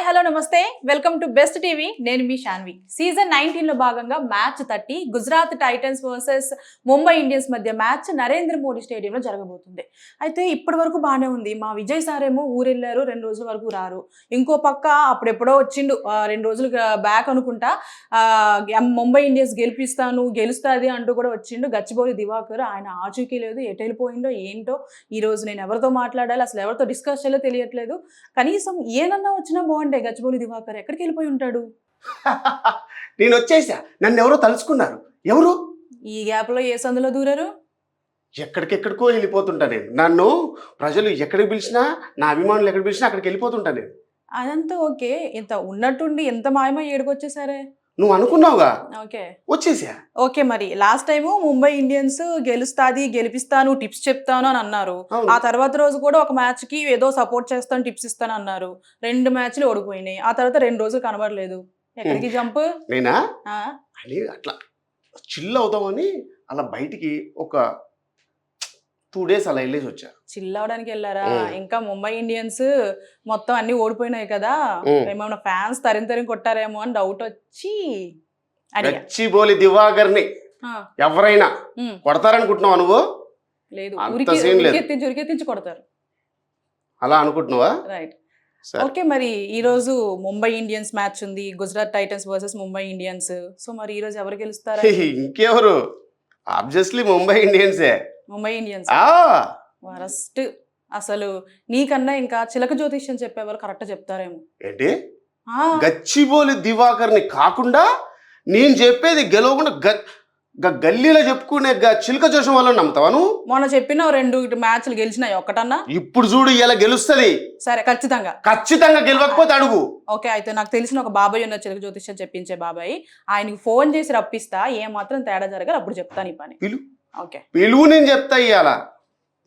Hello నమస్తే welcome to best TV నేను మీ Shanvi season 19 లో భాగంగా match 30 Gujarat Titans versus Mumbai Indians మధ్య మ్యాచ్ నరేంద్ర మోడీ స్టేడియంలో జరగబోతుంది. అయితే ఇప్పటి వరకు బాగానే ఉంది. మా విజయ్ సార్ ఏమో ఊరెళ్ళారు, 2 రోజుల వరకు రారు. ఇంకో పక్క అప్పుడెప్పుడో వచ్చిండు 2 రోజులు బ్యాక్ అనుకుంటా. ముంబై ఇండియన్స్ గెలుస్తుంది అంటూ కూడా వచ్చిండు. గచ్చిబౌలి దివాకర్ ఆయన ఆచూకీ లేదు, ఎటు వెళ్ళిపోయిండో ఏంటో. ఈ రోజు నేను ఎవరితో మాట్లాడాలి, అసలు ఎవరితో డిస్కస్ చేయాలో తెలియట్లేదు. కనీసం ఏనన్నా వచ్చినా బాగుండే. గచ్చిబౌలి దివాకర్ ఎక్కడికి వెళ్ళిపోయి ఉంటాడు? నేను వచ్చేసా, నన్ను ఎవరో తలుచుకున్నారు. ఎవరు ఈ గ్యాప్ లో ఏ సందులో దూరారు? ఎక్కడికెక్కడికో వెళ్ళిపోతుంటా నేను. నన్ను ప్రజలు ఎక్కడికి పిలిచినా, నా అభిమానులు ఎక్కడికి పిలిచినా అక్కడికి వెళ్ళిపోతుంటా నేను. అదంతా ఓకే, ఇంత ఉన్నట్టుండి ఎంత మాయమా ఏడుకొచ్చేసారే. నువ్వు అనుకున్నావుగా, ఓకే వచ్చేసా. ఓకే, మరి లాస్ట్ టైము ముంబై ఇండియన్స్ గెలిపిస్తాను టిప్స్ చెప్తాను అని అన్నారు. ఆ తర్వాత రోజు కూడా ఒక మ్యాచ్ కి ఏదో సపోర్ట్ చేస్తాను టిప్స్ ఇస్తాను అన్నారు. 2 మ్యాచ్లు ఓడిపోయినాయి. ఆ తర్వాత 2 రోజులు కనబడలేదు. ఎక్కడికి జంప్? నేనా అని అట్లా చిల్ అవుతామని అలా బయటికి ఒక 2 days అలా వెళ్ళేసి వచ్చా. చిల్ అవడానికి వెళ్ళారా? ఇంకా ముంబై ఇండియన్స్ మొత్తం అన్ని ఓడిపోయినాయి కదా, ఏమన్నా ఫ్యాన్స్ తరిం కొట్టారేమో అని డౌట్ వచ్చి గచ్చిబౌలి దివాకర్ని ఎవరైనా కొడతారనుకుంటున్నావా నువ్వు? లేదు, ఉరికెత్తించి కొడతారు అలా అనుకుంటున్నావా? రైట్. ఓకే, మరి ఈ రోజు ముంబై ఇండియన్స్ మ్యాచ్ ఉంది, Gujarat Titans versus Mumbai Indians. So మరి ఈ రోజు ఎవరు గెలుస్తారా? ఇంకెవరు? ఆబ్వియస్లీ ముంబై ఇండియన్సే. Mumbai Indians worst. అసలు నీకన్నా ఇంకా చిలక జ్యోతిష్యం చెప్పేవాళ్ళు కరెక్ట్ చెప్తారేమో. ఏంటి గచ్చిబౌలి దివాకర్ని కాకుండా నేను చెప్పేది గెలవకుండా గల్లీలో చెప్పుకునే చిలక జోషం వల్ల నమ్ముతావా నువ్వు? మొన్న చెప్పిన 2 మ్యాచ్లు గెలిచినాయి, ఒక్కటన్నా? ఇప్పుడు చూడు ఇలా గెలుస్తుంది. సరే, ఖచ్చితంగా గెలవకపోతే అడుగు. ఓకే, అయితే నాకు తెలిసిన ఒక బాబాయ్ ఉన్న చిలక జ్యోతిష్యం చెప్పించే బాబాయ్, ఆయనకి ఫోన్ చేసి రప్పిస్తా, ఏ మాత్రం తేడా జరగాలి అప్పుడు చెప్తాను ఈ పని. ఓకే, పిలువు, నేను చెప్తా. ఇవాళ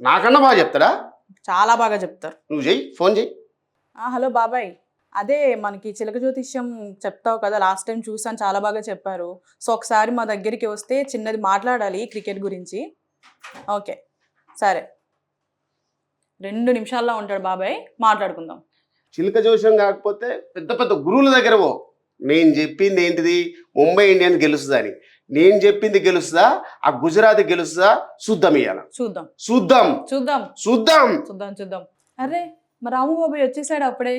నాకన్నా బాగా చెప్తాడా? చాలా బాగా చెప్తారు. నువ్వు చెయ్యి, ఫోన్ చెయ్యి. హలో బాబాయ్, అదే మనకి చిలక జ్యోతిష్యం చెప్తావు కదా, లాస్ట్ టైం చూసాను, చాలా బాగా చెప్పారు. సో ఒకసారి మా దగ్గరికి వస్తే చిన్నది మాట్లాడాలి క్రికెట్ గురించి. ఓకే సరే, 2 నిమిషాల్లో ఉంటాడు బాబాయ్, మాట్లాడుకుందాం. చిలక జోషం కాకపోతే పెద్ద పెద్ద గురువుల దగ్గర పో. నేను చెప్పింది ఏంటిది? ముంబై ఇండియన్స్ గెలుస్తుందని. నేను చెప్పింది గెలుస్తుందా, ఆ గుజరాత్ గెలుస్తుందా? చూద్దాం. ఇవాళ చూద్దాం. అరే మా రాము బాబాయ్ వచ్చేసాడు అప్పుడే.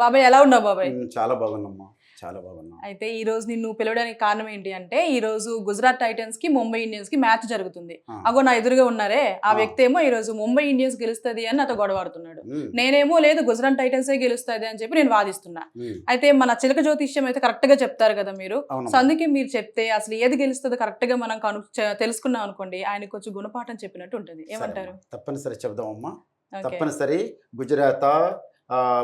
బాబాయ్ ఎలా ఉన్నావు బాబాయ్? చాలా బాగున్నామ్మా, చాలా బాగున్నా. అయితే ఈ రోజు నిన్ను పిలవడానికి కారణం ఏంటి అంటే, ఈ రోజు గుజరాత్ టైటన్స్ కి ముంబై ఇండియన్స్ కి మ్యాచ్ జరుగుతుంది. అగో నా ఎదురుగా ఉన్నారే ఆ వ్యక్తి ఏమో ఈ రోజు ముంబై ఇండియన్స్ గెలుస్తుంది అని నాతో గొడవాడుతున్నాడు. నేనేమో లేదు గుజరాత్ టైటన్స్ గెలుస్తుంది అని చెప్పి నేను వాదిస్తున్నా. అయితే మన చిలక జ్యోతిష్యం అయితే కరెక్ట్ గా చెప్తారు కదా మీరు. సో అందుకే మీరు చెప్తే అసలు ఏది గెలుస్తుందో కరెక్ట్ గా మనం తెలుసుకున్నాం అనుకోండి, ఆయన కొంచెం గుణపాఠం చెప్పినట్టు ఉంటుంది. ఏమంటారు? తప్పనిసరి చెప్దామమ్మా, తప్పనిసరి. గుజరాత్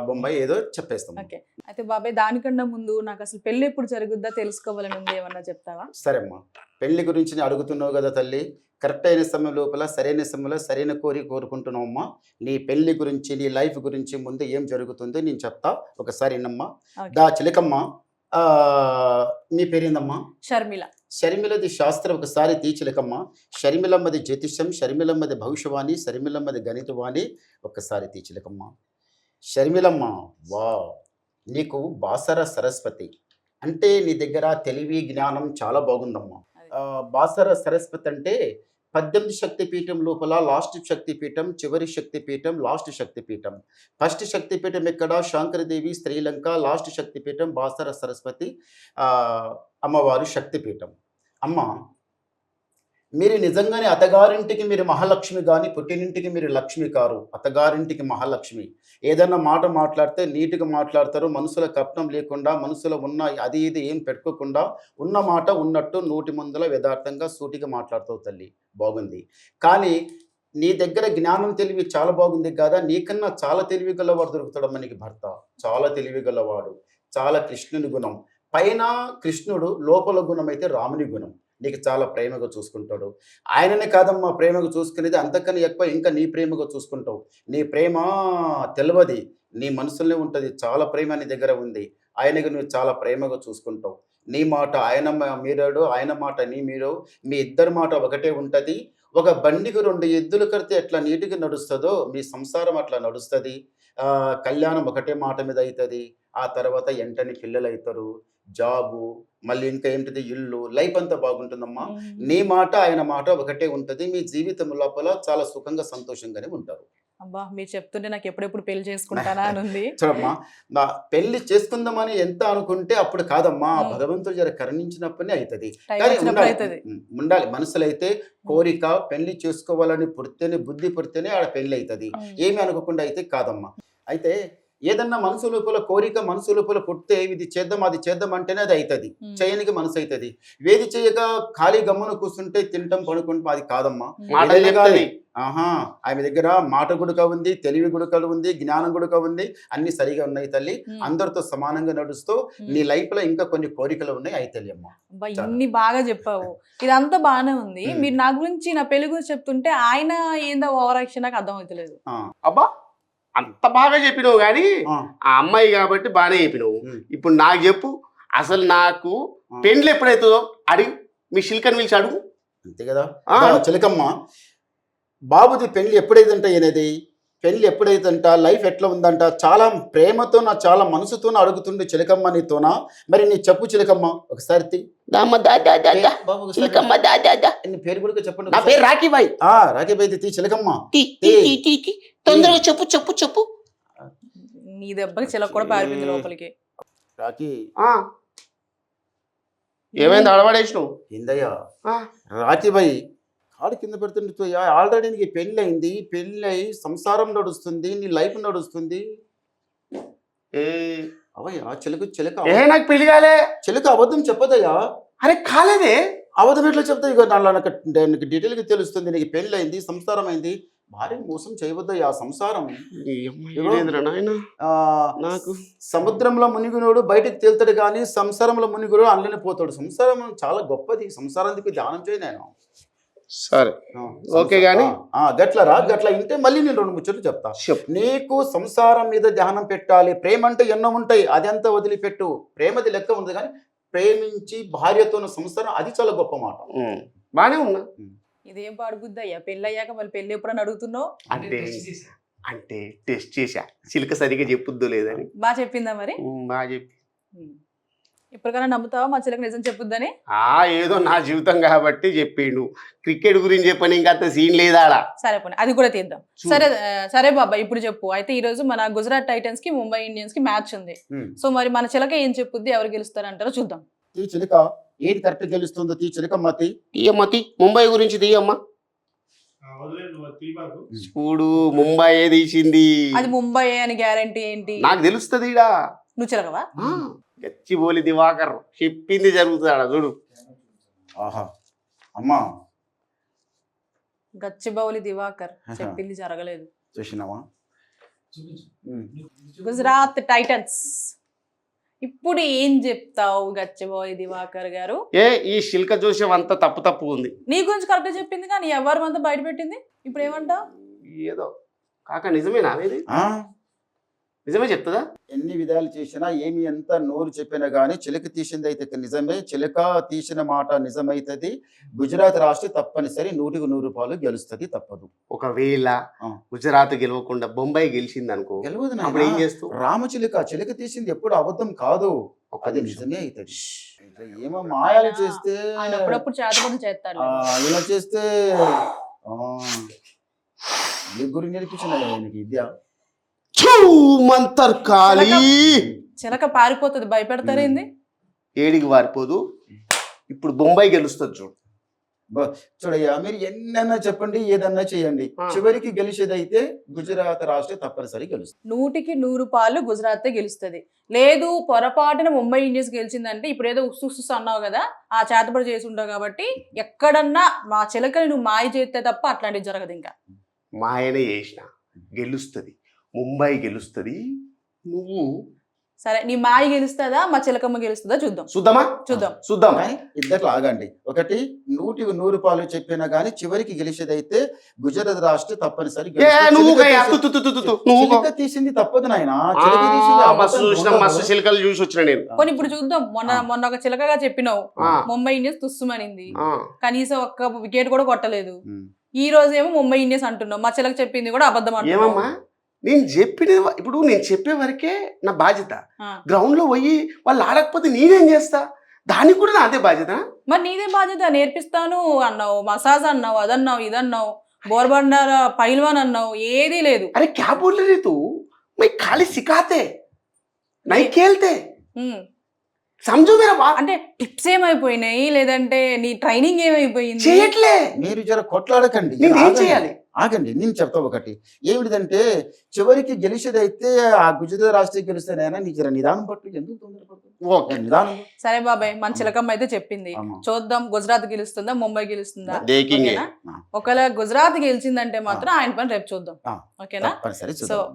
బొంబాయి ఏదో చెప్పేస్తాం. ఓకే, అయితే బాబాయ్ దానికన్నా ముందు నాకు అసలు పెళ్లి ఎప్పుడు జరుగుద్దా తెలుసుకోవాలని ఉంది, ఏమన్నా చెప్తావా? సరే అమ్మా, పెళ్లి గురించి అడుగుతున్నావు కదా తల్లి, కరెక్ట్ అయిన సమయం లోపల సరైన సమయంలో సరైన కోరుకుంటున్నావు అమ్మా. నీ పెళ్లి గురించి, నీ లైఫ్ గురించి ముందు ఏం జరుగుతుందో నేను చెప్తా, ఒకసారి విన్నమ్మా. దా చిలకమ్మ, నీ పేరేందమ్మా? షర్మిల. షర్మిలది శాస్త్రం ఒకసారి తీచిలకమ్మ. షర్మిలమ్మది జ్యోతిష్యం, షర్మిలమ్మది భవిష్యవాణి, షర్మిలమ్మది గణితవాణి. ఒక్కసారి తీచిలకమ్మ. షర్మిలమ్మ, వా, నీకు బాసర సరస్వతి అంటే నీ దగ్గర తెలివి జ్ఞానం చాలా బాగుందమ్మా. బాసర సరస్వతి అంటే 18 శక్తిపీఠం లోపల లాస్ట్ శక్తిపీఠం, చివరి శక్తిపీఠం, లాస్ట్ శక్తిపీఠం. ఫస్ట్ శక్తిపీఠం ఎక్కడ? శాంకరదేవి శ్రీలంక. లాస్ట్ శక్తిపీఠం బాసర సరస్వతి అమ్మవారు శక్తిపీఠం. అమ్మ, మీరు నిజంగానే అత్తగారింటికి మీరు మహాలక్ష్మి కానీ పుట్టినింటికి మీరు లక్ష్మి కారు. అత్తగారింటికి మహాలక్ష్మి. ఏదన్నా మాట మాట్లాడితే నీట్గా మాట్లాడతారు, మనసులో కప్నం లేకుండా, మనసులో ఉన్న అది ఇది ఏం పెట్టుకోకుండా ఉన్న మాట ఉన్నట్టు 100 మందిలో యథార్థంగా సూటిగా మాట్లాడుతావు తల్లి. బాగుంది. కానీ నీ దగ్గర జ్ఞానం తెలివి చాలా బాగుంది కదా, నీకన్నా చాలా తెలివి గలవాడు దొరుకుతాడమ్మా నీకు భర్త. చాలా తెలివి గలవాడు, చాలా కృష్ణుని గుణం. పైన కృష్ణుడు, లోపల గుణం అయితే రాముని గుణం. నీకు చాలా ప్రేమగా చూసుకుంటాడు. ఆయననే కాదమ్మా ప్రేమగా చూసుకునేది, అంతకన్నా ఎక్కువ ఇంకా నీ ప్రేమగా చూసుకుంటావు. నీ ప్రేమ తెలియదు, నీ మనసులోనే ఉంటుంది. చాలా ప్రేమ నీ దగ్గర ఉంది. ఆయనకు నువ్వు చాలా ప్రేమగా చూసుకుంటావు. నీ మాట ఆయన మీరాడు, ఆయన మాట నీ మీరు, మీ ఇద్దరి మాట ఒకటే ఉంటుంది. ఒక బండికి 2 ఎద్దులు కడితే ఎట్లా నీటిగా నడుస్తుందో మీ సంసారం అట్లా నడుస్తుంది. కళ్యాణం ఒకటే మాట మీద అవుతుంది. ఆ తర్వాత వెంటనే పిల్లలు అవుతారు, జాబు, మళ్ళీ ఇంకా ఏంటిది ఇల్లు, లైఫ్ అంతా బాగుంటుందమ్మా. నీ మాట ఆయన మాట ఒకటే ఉంటుంది. మీ జీవితం లోపల చాలా సుఖంగా సంతోషంగానే ఉంటారు. అబ్బా మీరు చెప్తుంటే నాకు ఎప్పుడెప్పుడు పెళ్లి చేసుకుంటానా అని ఉంది. చూడమ్మా, నా పెళ్లి చేసుకుందామని ఎంత అనుకుంటే అప్పుడు కాదమ్మా, ఉమ్. భగవంతుడు జర కరుణించినప్పుడే అవుతుంది. టైం కానీ వచ్చినప్పుడు ఉండాలి, అవుతుంది. ఉండాలి మనసులో అయితే కోరిక, పెళ్లి చేసుకోవాలని పుడితేనే, బుద్ధి పుడితేనే ఆడ పెళ్లి అవుతుంది. ఏమి అనుకోకుండా అయితే కాదమ్మా. అయితే ఏదన్నా మనసు లోపల కోరిక, మనసు లోపల పుడితే ఇది చేద్దాం అది చేద్దాం అంటేనే అది అవుతుంది, చేయనికి మనసు అవుతుంది. వేది చేయగా ఖాళీ గమ్మున కూర్చుంటే తింటాం పడుకుంటాం అది కాదమ్మా. మాట ఏదైనా చెప్తుంది. కానీ, ఆహా, ఆమె దగ్గర మాట గుడక ఉంది, తెలివి గుడక ఉంది, జ్ఞానం గుడక ఉంది, అన్ని సరిగా ఉన్నాయి తల్లి. అందరితో సమానంగా నడుస్తూ నీ లైఫ్ లో ఇంకా కొన్ని కోరికలు ఉన్నాయి అయి తెలియమ్మా. అబ్బా ఇన్ని బాగా చెప్పావు, ఇదంతా బాగానే ఉంది. మీరు నా గురించి నా పెళ్లి గురించి చెప్తుంటే ఆయన ఏందో ఓవర్ యాక్షన్ నాకు అర్థం అవుతలేదు. అబ్బా అంత బాగా చెప్పినావు కానీ ఆ అమ్మాయి కాబట్టి బాగానే చెప్పినావు. ఇప్పుడు నాకు చెప్పు, అసలు నాకు పెండ్లు ఎప్పుడైతుందో అడిగి మీ శిల్కని పిలిచి అడుగు. అంతే కదా చిలకమ్మ. బాబుది పెళ్లి ఎప్పుడైతుంట, ఏనేది పెళ్లి ఎప్పుడైతుంట, లైఫ్ ఎట్లా ఉందంట, చాలా ప్రేమతో నా చాలా మనసుతో అడుగుతుండే చిలకమ్మ నీతోనా. మరి నీ చెప్పు చిలకమ్మ ఒకసారి బాబు నీ పేరు కూడా చెప్పండి. నా పేరు రాఖీబాయ్. రాఖీబాయ్ తీ చిలకమ్మ. తొందరగా చెప్పు చెప్పు చెప్పు. నీ దెబ్బకి చిలక కూడా పారిపోయింది లోపలికి. రాఖీ ఏమైంది అడవాడేసినావు? ఏందయ్యా రాఖీబాయ్ కాడు కింద పెడుతుంటే ఆల్రెడీ నీకు పెళ్ళి అయింది, పెళ్ళి అయి సంసారం నడుస్తుంది, నీ లైఫ్ నడుస్తుంది. అవయ్యా చిలక నాకు పెళ్లి కాలే. చిలక అబద్ధం చెప్పదయ్యా. అరే కాలేదే. అబద్ధం ఎట్లా చెప్తాయి? ఇక నాకు డీటెయిల్గా తెలుస్తుంది. నీకు పెళ్ళి అయింది, సంసారం అయింది. భార్య మోసం చేయవద్దయ్యా. సంసారం నాకు సముద్రంలో మునిగినోడు బయటకు తేలుతాడు కానీ సంసారంలో మునిగినోడు అందులోనే పోతాడు. సంసారం చాలా గొప్పది, సంసారానికి ధ్యానం చేయి. నేను సరే ఓకే గాని గట్ల రా, గట్ల ఇంటే మళ్ళీ నేను రెండు ముచ్చట్లు చెప్తా. నీకు సంసారం మీద ధ్యానం పెట్టాలి. ప్రేమ అంటే ఎన్నో ఉంటాయి, అదంతా వదిలిపెట్టు. ప్రేమది లెక్క ఉంది కానీ ప్రేమించి భార్యతో సంసారం అది చాలా గొప్ప మాట. బానే ఉన్నా. ఇదేం పాడుబుద్ది అయ్యా, పెళ్ళి అయ్యాక మళ్ళీ పెళ్ళి ఎప్పుడని అడుగుతున్నావు? అంటే టెస్ట్ చేశా, చిలక సరిగా చెప్పుద్దో లేదని. బాగా చెప్పిందా మరి? బాగా చెప్పి. ఇప్పటికైనా నమ్ముతావా మా చిలక నిజం చెప్పుద్దని? ఏదో నా జీవితం కాబట్టి చెప్పిండు. క్రికెట్ గురించి చెప్పని ఇంకా అంత సీన్ లేదా? సరే పోనీ అది కూడా తీద్దాం. సరే సరే బాబా ఇప్పుడు చెప్పు. అయితే ఈ రోజు మన గుజరాత్ టైటన్స్ కి ముంబై ఇండియన్స్ కి మ్యాచ్ ఉంది. సో మరి మన చిలక ఏం చెప్పుద్ది, ఎవరు గెలుస్తారంటారో చూద్దాం. ఈ చిలక ఏది కరెక్ట్ గెలుస్తుందో తీ చిలకమ్మ. తీయమ్మతి ముంబై గురించి తీయమ్మా. చూడు ముంబై తీసింది. అది ముంబై అని గ్యారంటీ ఏంటి? నాకు తెలుస్తుంది. ఈడ నువ్వు చిలకవా? గచ్చిబౌలి దివాకర్ చెప్పింది జరుగుతాడా చూడు. ఆహా అమ్మా, గచ్చిబౌలి దివాకర్ చెప్పింది జరగలేదు. చూసినావా? గుజరాత్ టైటన్స్ ఇప్పుడు ఏం చెప్తావు గచ్చిబౌలి దివాకర్ గారు? ఈ శిల్క జోషం అంతా తప్పు ఉంది. నీ గురించి కరెక్ట్ చెప్పింది కానీ ఎవరు అంతా బయట పెట్టింది. ఇప్పుడు ఏమంటావు? ఏదో కాక నిజమేనా? నిజమే చెప్తుందా? ఎన్ని విధాలు చేసినా ఏమి ఎంత నోరు చెప్పినా గానీ చిలక తీసింది అయితే నిజమే. చిలక తీసిన మాట నిజమైతుంది. గుజరాత్ రాష్ట్రం తప్పనిసరి 100కు 100 రూపాయలు గెలుస్తుంది, తప్పదు. ఒకవేళ గుజరాత్ గెలవకుండా బొంబాయి గెలిచింది అనుకో, గెలవదు. అప్పుడు ఏం చేస్తావు? చిలక తీసింది ఎప్పుడు అబద్ధం కాదు, అది నిజమే అవుతుంది. ఏమో మాయాలు చేస్తే అప్పుడప్పుడు చేతబడులు చేస్తాడు. ఇలా చేస్తే ఏ గురి నేర్పించిన విద్య చిలక పారిపోతుంది, భయపెడతారేంది? ఏడికి పారిపోదు. ఇప్పుడు బొంబాయి గెలుస్తుంది చూడు. చూడయ్యా, మీరు ఎన్నన్నా చెప్పండి, ఏదన్నా చేయండి, చివరికి గెలిచేదైతే గుజరాత్ రాష్ట్రం తప్పనిసరి గెలుస్తుంది. 100కి 100 పాలు గుజరాత్ గెలుస్తుంది. లేదు పొరపాటున ముంబై ఇండియన్స్ గెలిచిందంటే ఇప్పుడు ఏదో ఉస్సు అన్నావు కదా, ఆ చేతబడి చేసి ఉంటావు కాబట్టి ఎక్కడన్నా మా చిలకని నువ్వు మాయ చేస్తే తప్ప అట్లాంటివి జరగదు. ఇంకా మాయనే చేసిన గెలుస్తుంది, ముంబై గెలుస్తుంది. నువ్వు సరే నీ మాయ గెలుస్తుందా మా చిలకమ్మ గెలుస్తుందా చూద్దాం. చూద్దాం. ఇద్దరు ఆగండి. ఒకటి 100కి 100 పాలు చెప్పినా గానీ చివరికి గెలిచేదైతే గుజరాత్ రాష్ట్రం తప్పనిసరి తీసింది తప్పదు నాయన. చిలకలు చూసి వచ్చిన నేను. కొన్ని ఇప్పుడు చూద్దాం. మొన్న ఒక చిలకగా చెప్పినావు ముంబై ఇండియన్స్ తుస్సుమనింది, కనీసం ఒక్క వికెట్ కూడా కొట్టలేదు. ఈ రోజు ఏమో ముంబై ఇండియన్స్ అంటున్నావు, మా చిలక చెప్పింది కూడా అబద్ధం అంటున్నావు. నేను చెప్పిన ఇప్పుడు నేను చెప్పే వరకే నా బాధ్యత. ఆ. గ్రౌండ్లో పోయి వాళ్ళు ఆడకపోతే నేనేం చేస్తా? దానికి కూడా నాదే బాధ్యత. మరి నీదే బాధ్యత. నేర్పిస్తాను అన్నావు, మసాజ్ అన్నావు, అదన్నావు, ఇదన్నావు, బోర్బండార పైల్వాన్ అన్నావు, ఏదీ లేదు. अरे क्या बोल रही तू? मैं खाली सिखाते नहीं खेलते. ఉమ్. समझो मेरा बात. అంటే టిప్స్ ఏమైపోయినాయి, లేదంటే నీ ట్రైనింగ్ ఏమైపోయింది? చేయట్లే. మీరు జర కొట్లాడకండి, నేను ఏం ఆగండి. చేయాలి? ఆగండి, నేను చెప్తా ఒకటి. ఏమిటిదంటే చివరికి గెలిచేదైతే ఆ గుజరాత్ రాష్ట్రం గెలుస్తానైనా నీ జర నిదానం పట్టు, ఎందుకు తొందరపడుతుంది? ఓకే, నిదానం. సరే బాబాయ్, మన చిలకమ్మ అయితే చెప్పింది. ఆమా. చూద్దాం గుజరాత్ గెలుస్తుందా, ముంబై గెలుస్తుందా. దేకింగే. ఓకేనా? ఒకవేళ గుజరాత్ గెలిచిందంటే మాత్రం ఆయన పని రేపు చూద్దాం. ఆ. ఓకేనా? తప్పనిసరి సో చూద్దాం.